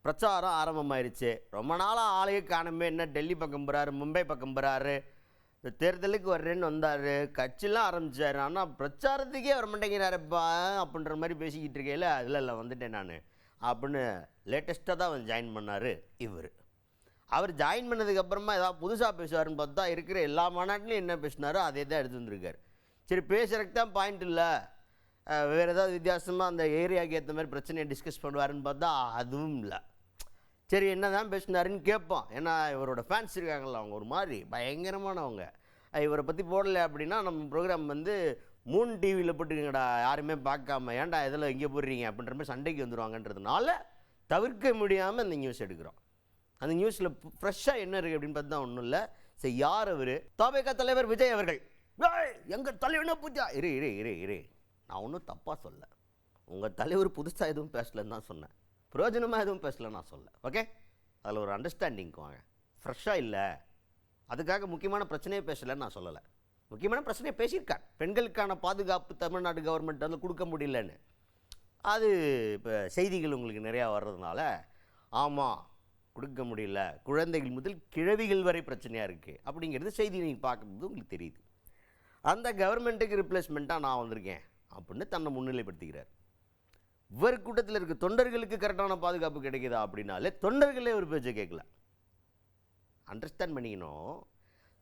பிரச்சாரம் ஆரம்பமாயிருச்சு. ரொம்ப நாளாக ஆளையே காணுமே, என்ன டெல்லி பக்கம் போகிறாரு, மும்பை பக்கம் போகிறாரு, இந்த தேர்தலுக்கு வர்றேன்னு வந்தார், கட்சிலாம் ஆரம்பித்தார், ஆனால் பிரச்சாரத்துக்கே வர மாட்டேங்கிறாருப்பா அப்படின்ற மாதிரி பேசிக்கிட்டு இருக்கையில் அதில் இல்லை வந்துட்டேன் நான் அப்படின்னு லேட்டஸ்ட்டாக தான் வந்து ஜாயின் பண்ணார் இவர். அவர் ஜாயின் பண்ணதுக்கப்புறமா ஏதாவது புதுசாக பேசுவார்னு பார்த்தா இருக்கிற எல்லா மாநாட்டிலையும் என்ன பேசினாரோ அதே தான் எடுத்து வந்துருக்கார். சரி, பேசுகிறதுக்கு தான் பாயிண்ட் இல்லை, வேறு ஏதாவது வித்தியாசமாக அந்த ஏரியாவுக்கு ஏற்ற மாதிரி பிரச்சனையை டிஸ்கஸ் பண்ணுவாருன்னு பார்த்தா அதுவும் இல்லை. சரி, என்ன தான் பேசினாருன்னு கேட்போம். ஏன்னா இவரோட ஃபேன்ஸ் இருக்காங்களா, அவங்க ஒரு மாதிரி பயங்கரமானவங்க. இவரை பற்றி போடலை அப்படின்னா நம்ம ப்ரோக்ராம் வந்து 3 டிவியில் போட்டுருங்கடா, யாருமே பார்க்காம ஏன்டா இதில் எங்கே போடுறீங்க அப்படின்ற மாதிரி சண்டைக்கு வந்துடுவாங்கன்றதுனால தவிர்க்க முடியாமல் அந்த நியூஸ் எடுக்கிறோம். அந்த நியூஸில் ஃப்ரெஷ்ஷாக என்ன இருக்குது அப்படின்னு பார்த்தா ஒன்றும் இல்லை. சரி, யார் அவர்? தவேகா தலைவர் விஜய் அவர்கள். எங்கள் தலைவனா பூஜா இரு இரு இரு இரு நான் ஒன்றும் தப்பாக சொல்ல, உங்கள் தலைவர் புதுசாக எதுவும் பேசலன்னு தான் சொன்னேன், பிரயோஜனமாக எதுவும் பேசலை நான் சொல்ல. ஓகே, அதில் ஒரு அண்டர்ஸ்டாண்டிங்க்கு வாங்க. ஃப்ரெஷ்ஷாக இல்லை, அதுக்காக முக்கியமான பிரச்சனையே பேசலைன்னு நான் சொல்லலை. முக்கியமான பிரச்சனையை பேசியிருக்காங்க. பெண்களுக்கான பாதுகாப்பு தமிழ்நாடு கவர்மெண்ட் வந்து கொடுக்க முடியலன்னு. அது இப்போ செய்திகள் உங்களுக்கு நிறையா வர்றதுனால ஆமாம் கொடுக்க முடியல, குழந்தைகள் முதல் கிழவிகள் வரை பிரச்சனையாக இருக்குது அப்படிங்கிறது செய்தி நீங்கள் பார்க்கும்போது உங்களுக்கு தெரியுது. அந்த கவர்மெண்ட்டுக்கு ரிப்ளேஸ்மெண்ட்டாக நான் வந்திருக்கேன் அப்படின்னு தன்னை முன்னிலைப்படுத்திக்கிறார். இவர் கூட்டத்தில் இருக்க தொண்டர்களுக்கு கரெக்டான பாதுகாப்பு கிடைக்குதா அப்படின்னாலே தொண்டர்களே ஒரு பேச்சை கேட்கல. அண்டர்ஸ்டாண்ட் பண்ணிக்கணும்.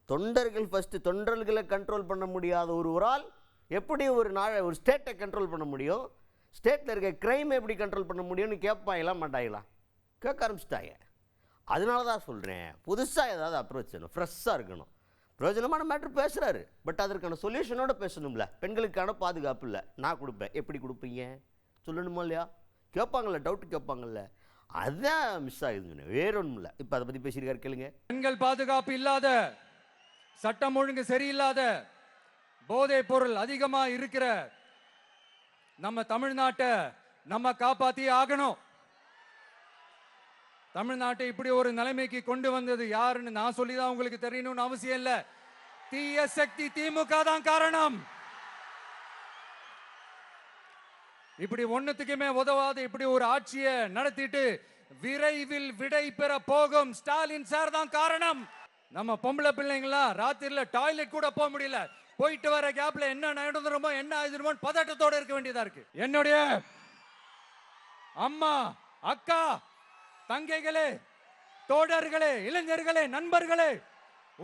தொண்டர்கள் ஃபஸ்ட்டு, தொண்டர்களை கண்ட்ரோல் பண்ண முடியாத ஒருவரால் எப்படி ஒரு ஸ்டேட்டை கண்ட்ரோல் பண்ண முடியும், ஸ்டேட்டில் இருக்க க்ரைம் எப்படி கண்ட்ரோல் பண்ண முடியும்னு கேட்பாங்களா மாட்டாங்களா? கேட்க ஆரம்பிச்சிட்டாங்க. அதனால தான் சொல்கிறேன், புதுசாக ஏதாவது அப்ரோச் செய்யணும், ஃப்ரெஷ்ஷாக இருக்கணும். பிரயோஜனமான மேட்ரு பேசுகிறாரு, பட் அதற்கான சொல்யூஷனோட பேசணும்ல. பெண்களுக்கான பாதுகாப்பு இல்லை, நான் கொடுப்பேன், எப்படி கொடுப்பீங்க சொல்லணுமா இல்லையா? கேட்பாங்கள்ல, டவுட்டு கேட்பாங்கள்ல, அதுதான் மிஸ் ஆகுதுங்க, வேற ஒன்றும் இல்லை. இப்போ அதை பற்றி பேசியிருக்காரு கேளுங்க. பெண்கள் பாதுகாப்பு இல்லாத, சட்டம் ஒழுங்கு சரியில்லாத, போதை பொருள் அதிகமா இருக்கிற நம்ம தமிழ்நாட்டை நம்ம காப்பாத்தி ஆகணும். தமிழ்நாட்டை இப்படி ஒரு நிலைமைக்கு கொண்டு வந்தது யாருன்னு நான் சொல்லிதான் உங்களுக்கு தெரியணும்னு அவசியம் இல்லை. தீய சக்தி திமுக தான் காரணம். இப்படி ஒண்ணுத்துக்குமே உதவாது இப்படி ஒரு ஆட்சியை நடத்திட்டு விரைவில் விடை பெற போகும் ஸ்டாலின் சார் தான் காரணம். நம்ம பொம்பளை பிள்ளைங்களா ராத்திரில டாய்லெட் கூட போக முடியல, போயிட்டு வர கேப்ல என்ன நடந்துருமோ என்ன ஆயிடுமோ பதட்டத்தோட இருக்க வேண்டியதா இருக்கு. என்னுடைய அம்மா, அக்கா, தங்கைகளே, தோழர்களே, இளைஞர்களே, நண்பர்களே,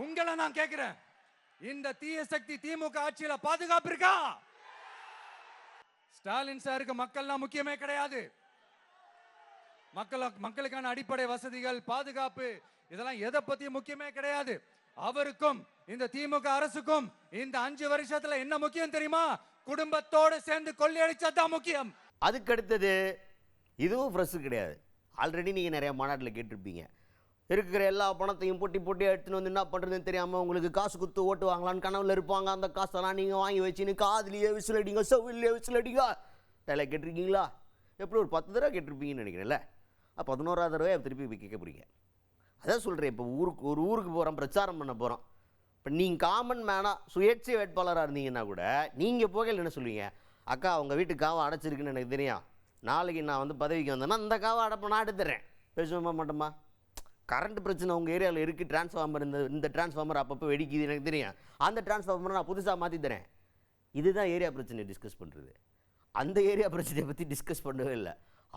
உங்களை நான் கேட்கிறேன், இந்த தீய சக்தி திமுக ஆட்சியில பாதுகாப்பு இருக்கா? ஸ்டாலின் சாருக்கு மக்கள்லாம் முக்கியமே கிடையாது. மக்களுக்கான அடிப்படை வசதிகள், பாதுகாப்பு, இதெல்லாம் எதை பத்தி முக்கியமே கிடையாது. அவருக்கும் இந்த திமுக அரசுக்கும் இந்த 5 வருஷத்துல என்ன முக்கியம் தெரியுமா? குடும்பத்தோடு சேர்ந்து கொள்ளையடிச்சதான் முக்கியம். அதுக்கு அடுத்தது இதுவும் ஃப்ரெஷ் கிடையாது. ஆல்ரெடி நீங்கள் நிறைய மாநாட்டில் கேட்டிருப்பீங்க, இருக்கிற எல்லா பணத்தையும் போட்டி எடுத்துன்னு வந்து என்ன பண்ணுறதுன்னு தெரியாமல் உங்களுக்கு காசு கொடுத்து ஓட்டு வாங்கலான்னு கனவுல இருப்பாங்க. அந்த காசெல்லாம் நீங்கள் வாங்கி வச்சுன்னு காதுலேயே விசில் அடிங்க, செவிலே விசில் அடிங்க டைலாக் கேட்டிருக்கீங்களா? எப்படி ஒரு 10 தடவை கேட்டிருப்பீங்கன்னு நினைக்கிறேன்ல. 11ஆவது தடவை திருப்பி கேட்க போகிறீங்க. அதான் சொல்கிறேன், இப்போ ஒரு ஊருக்கு போகிறோம், பிரச்சாரம் பண்ண போகிறோம். இப்போ நீங்கள் காமன் மேனாக சுயேட்சை வேட்பாளராக இருந்தீங்கன்னா கூட நீங்கள் போகையில் என்ன சொல்லுவீங்க? அக்கா உங்கள் வீட்டு காவை அடைச்சிருக்குன்னு எனக்கு தெரியும், நாளைக்கு நான் வந்து பதவிக்கு வந்தேன்னா அந்த காவை அடைப்ப நான் எடுத்துறேன், பேசுவோமா மாட்டோமா? கரண்ட் பிரச்சனை உங்கள் ஏரியாவில் இருக்குது, டிரான்ஸ்ஃபார்மர் இந்த டிரான்ஸ்ஃபார்மர் அப்பப்போ வெடிக்குது எனக்கு தெரியும், அந்த டிரான்ஸ்ஃபார்மரை நான் புதுசாக மாற்றி தரேன். இதுதான் ஏரியா பிரச்சனையை டிஸ்கஸ் பண்ணுறது. அந்த ஏரியா பிரச்சனையை பற்றி டிஸ்கஸ் பண்ணவே இல்லை.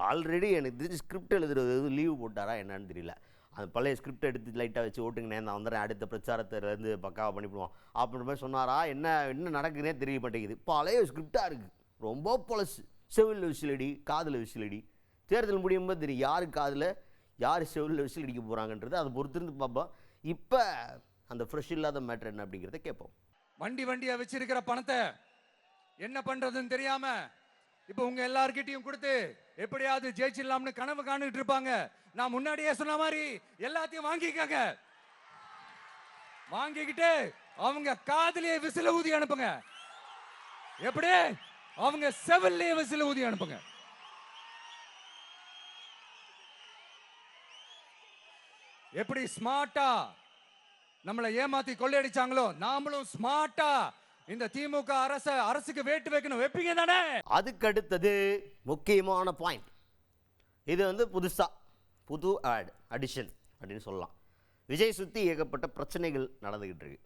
ஆல்ரெடி எனக்கு தெரிஞ்சு ஸ்கிரிப்ட் எழுதுறது லீவு போட்டாரா என்னன்னு தெரியல. அந்த பழைய ஸ்கிரிப்ட் எடுத்து லைட்டாக வச்சு ஓட்டுங்கண்ணே நான் வந்துடுறேன், அடுத்த பிரச்சாரத்திலேருந்து பக்காவாக பண்ணிவிடுவோம் அப்படின்ற மாதிரி சொன்னாரா? என்ன நடக்குதுன்னே தெரிய மாட்டேங்குது. பழைய ஸ்கிரிப்டாக இருக்குது, ரொம்ப பழசு. செவிலில் விசிலடி, காதில் விசிலடி. தேர்தல் முடியும் போது தெரியும் யார் காதில் யார் செவிலில் விசில் அடிக்க போகிறாங்கன்றது. அதை பொறுத்திருந்து பார்ப்போம். இப்போ அந்த ஃப்ரெஷ் இல்லாத மேட்ரு என்ன அப்படிங்கிறத கேட்போம். வண்டியா வச்சிருக்கிற பணத்தை என்ன பண்ணுறதுன்னு தெரியாமல் இப்போ உங்க எல்லார்கிட்டையும் கொடுத்து எப்படியாவது ஜெயிச்சிடலாம்னு கனவு காணிட்டு இருப்பாங்க. நான் முன்னாடியே சொன்ன மாதிரி எல்லாத்தையும் வாங்கிக்கங்க. வாங்கிக்கிட்டு அவங்க காதுலயே விசில ஊதி அனுப்புங்க. எப்படி? அவங்க செவிலே விசில ஊதி அனுப்புங்க. எப்படி ஸ்மார்ட்டா நம்மளை ஏமாத்தி கொள்ளையடிச்சாங்களோ நாமளும் ஸ்மார்ட்டா இந்த திமுக அரசுக்கு வேட்டு வைக்கணும். வைப்பீங்க தானே? அதுக்கு அடுத்தது முக்கியமான பாயிண்ட். இது வந்து புதுசா புது அடிஷன் அப்படின்னு சொல்லலாம். விஜய் சுற்றி ஏகப்பட்ட பிரச்சனைகள் நடந்துக்கிட்டு இருக்கு.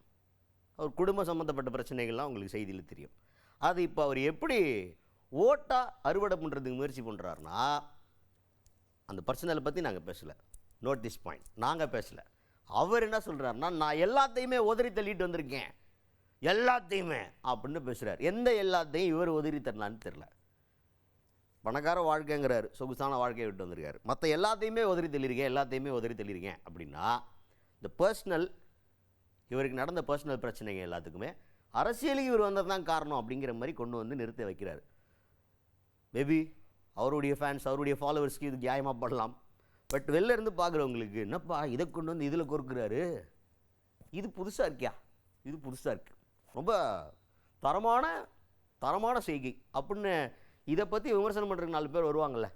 அவர் குடும்ப சம்மந்தப்பட்ட பிரச்சனைகள்லாம் உங்களுக்கு செய்தியில் தெரியும். அது இப்போ அவர் எப்படி ஓட்டாக அறுவடை பண்ணுறதுக்கு முயற்சி பண்ணுறாருனா, அந்த பர்சனலை பற்றி நாங்கள் பேசலை. நோட் திஸ் பாயிண்ட், நாங்கள் பேசலை. அவர் என்ன சொல்கிறாருன்னா, நான் எல்லாத்தையுமே உதறி தள்ளிட்டு வந்திருக்கேன், எல்லாத்தையுமே அப்படின்னு பேசுகிறார். எந்த எல்லாத்தையும் இவர் உதறி தரலான்னு தெரில. பணக்கார வாழ்க்கைங்கிறார், சொகுசான வாழ்க்கையை விட்டு வந்திருக்காரு. மற்ற எல்லாத்தையுமே உதறி தள்ளியிருக்கேன் அப்படின்னா, இந்த பர்சனல், இவருக்கு நடந்த பர்சனல் பிரச்சனைங்க எல்லாத்துக்குமே அரசியலுக்கு இவர் வந்தது தான் காரணம் அப்படிங்கிற மாதிரி கொண்டு வந்து நிறுத்த வைக்கிறார். மேபி அவருடைய ஃபேன்ஸ், அவருடைய ஃபாலோவர்ஸ்க்கு இது நியாயமாக பண்ணலாம். பட் வெளில இருந்து பார்க்குறவங்களுக்கு, என்னப்பா இதை கொண்டு வந்து இதில் கொறுக்கிறாரு, இது புதுசாக இருக்கியா, இது புதுசாக இருக்குது, ரொம்ப தரமான செய்கை அப்படின்னு இதை பற்றி விமர்சனம் பண்ணுறதுக்கு 4 பேர் வருவாங்கள்ல,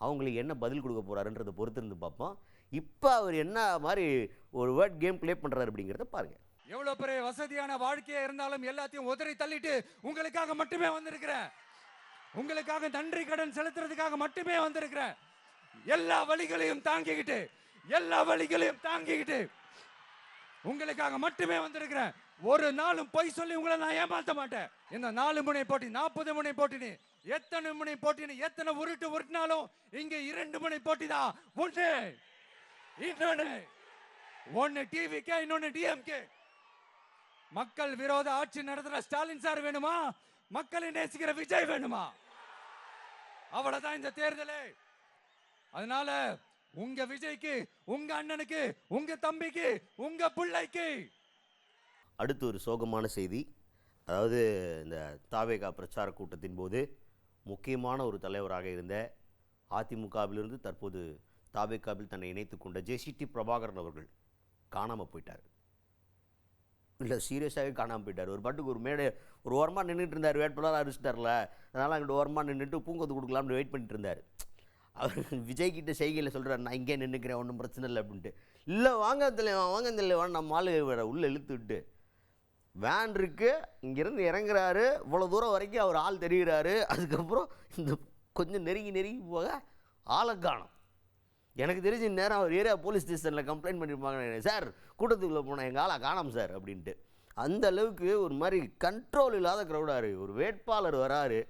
அவங்களுக்கு என்ன பதில் கொடுக்க போகிறாருன்றதை பொறுத்து இருந்து பார்ப்போம். இப்போ அவர் என்ன மாதிரி ஒரு வேர்ட் கேம் ப்ளே பண்ணுறாரு அப்படிங்கிறத பாருங்கள். எவ்வளவு பெரிய வசதியான வாழ்க்கையா இருந்தாலும் எல்லாத்தையும் உதறி தள்ளிட்டு உங்களுக்காக மட்டுமே வந்திருக்கிறேன், உங்களுக்காக நன்றி கடன் செலுத்துறதுக்காக மட்டுமே வந்திருக்கிறேன். எல்லா வழிகளையும் தாங்கிக்கிட்டு உங்களுக்காக மட்டுமே வந்திருக்கிறேன். ஒரு நாளும் பொய் சொல்லி உங்களை நான் ஏமாத்த மாட்டேன். இந்த 4 முனை போட்டி, 40 முனை போட்டினு, எத்தனை முனை போட்டினு, எத்தனை உருட்டினாலும் இங்க 2 முனை போட்டி தான். ஒன்னு டிவிகே, இன்னொன்னு டிஎம்கே. மக்கள் விரோத ஆட்சி நடத்துற ஸ்டாலின் சார் வேணுமா, மக்களை நேசிக்கிற விஜய் வேணுமா? அவ்வளவுதான் இந்த தேர்தலே. அதனால உங்க விஜய்க்கு, உங்க அண்ணனுக்கு, உங்க தம்பிக்கு, உங்க பிள்ளைக்கு. அடுத்து ஒரு சோகமான செய்தி. அதாவது இந்த தாவேகா பிரச்சார கூட்டத்தின் போது முக்கியமான ஒரு தலைவராக இருந்த அதிமுகவிலிருந்து தற்போது தாவேகாவில் தன்னை இணைத்து கொண்ட ஜேசிடி பிரபாகரன் அவர்கள் காணாமல் போயிட்டார். இல்லை, சீரியஸாகவே காணாமல் போயிட்டார். ஒரு பாட்டுக்கு ஒரு மேடை ஒரு ஓரமாக நின்றுட்டு இருந்தார், வேட்பாளராக அறிவிச்சிட்டார்ல, அதனால் அங்கிட்ட ஓரமாக நின்றுட்டு பூங்கொத்து கொடுக்கலாம்னு வெயிட் பண்ணிட்டு இருந்தார். அவர் விஜய்கிட்ட செய்கையில் சொல்கிறார், நான் இங்கே நின்றுக்கிறேன், ஒன்றும் பிரச்சனை இல்லை அப்படின்ட்டு. இல்லை, வாங்க தலைவன் நம்ம ஆளு உள்ளே இழுத்து விட்டு வேன் இருக்குது, இங்கேருந்து இறங்குறாரு, இவ்வளோ தூரம் வரைக்கும் அவர் ஆள் தெரிகிறாரு. அதுக்கப்புறம் இந்த கொஞ்சம் நெருங்கி போக ஆளை காணோம். எனக்கு தெரிஞ்ச நேரம் அவர் ஏரியா போலீஸ் ஸ்டேஷனில் கம்ப்ளைண்ட் பண்ணியிருப்பாங்க, சார் கூட்டத்துக்குள்ளே போனேன், எங்கள் ஆளை காணோம் சார் அப்படின்ட்டு. அந்த அளவுக்கு ஒரு மாதிரி கண்ட்ரோல் இல்லாத க்ரௌடாரு. ஒரு வேட்பாளர் வராரு,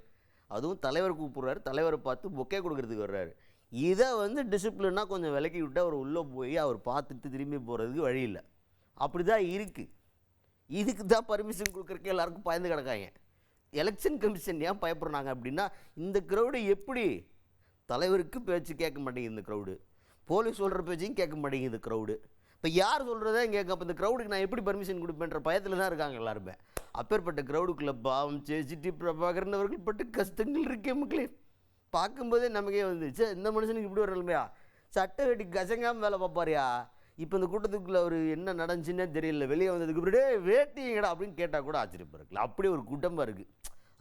அதுவும் தலைவர் கூப்பிட்றாரு, தலைவரை பார்த்து பொக்கே கொடுக்கறதுக்கு வர்றாரு. இதை டிசிப்ளினாக கொஞ்சம் விலக்கி விட்டு அவர் உள்ளே போய் அவர் பார்த்துட்டு திரும்பி போகிறதுக்கு வழி இல்லை. அப்படி தான் இருக்குது. இதுக்கு தான் பர்மிஷன் கொடுக்குறக்கு எல்லாருக்கும் பயந்து கிடக்காங்க. எலெக்ஷன் கமிஷன் ஏன் பயப்படுறாங்க அப்படின்னா, இந்த க்ரௌடு எப்படி தலைவருக்கு பேச்சு கேட்க மாட்டேங்குது, இந்த க்ரௌடு போலீஸ் சொல்கிற பேச்சையும் கேட்க மாட்டேங்குது இந்த க்ரௌடு. இப்போ யார் சொல்கிறதே கேட்க, அப்போ இந்த க்ரௌடுக்கு நான் எப்படி பர்மிஷன் கொடுப்பேன்ற பயத்தில் தான் இருக்காங்க எல்லாருமே. அப்பேற்பட்ட க்ரௌடுக்குள்ளே பாவம் ஜேசிடி பிரபாகரன் அவர்கள் பட்டு கஷ்டங்கள் இருக்கே மக்களே. பார்க்கும்போதே நமக்கே வந்துச்சு, இந்த மனுஷனுக்கு இப்படி ஒரு நிலைமையா, சட்டை வெட்டி கசங்காமல் வேலை பார்ப்பாரியா. இப்போ இந்த கூட்டத்துக்குள்ளே அவர் என்ன நடந்துச்சுன்னே தெரியல. வெளியே வந்ததுக்கு அப்புறம் வேட்டிங்கடா அப்படின்னு கேட்டால் கூட ஆச்சரியப்பா இருக்குல்ல, அப்படி ஒரு கூட்டமாக இருக்குது.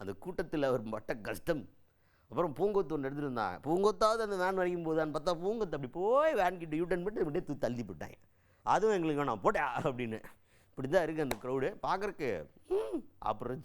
அந்த கூட்டத்தில் அவர் பட்ட கஷ்டம். அப்புறம் பூங்கொத்து ஒன்று எடுத்துகிட்டு இருந்தாங்க, பூங்கொத்தாவது அந்த வேன் வரைக்கும் போதான்னு பார்த்தா பூங்கொத்து அப்படி போய் வேன் கிட்ட யூட்டன் பண்ணிட்டு அப்படியே தள்ளி போட்டாங்க. அதுவும் எங்களுக்கு வேணாம் போட்டா அப்படின்னு. இப்படி தான் இருக்குது அந்த க்ரௌடு பார்க்குறக்கு. அப்புறம்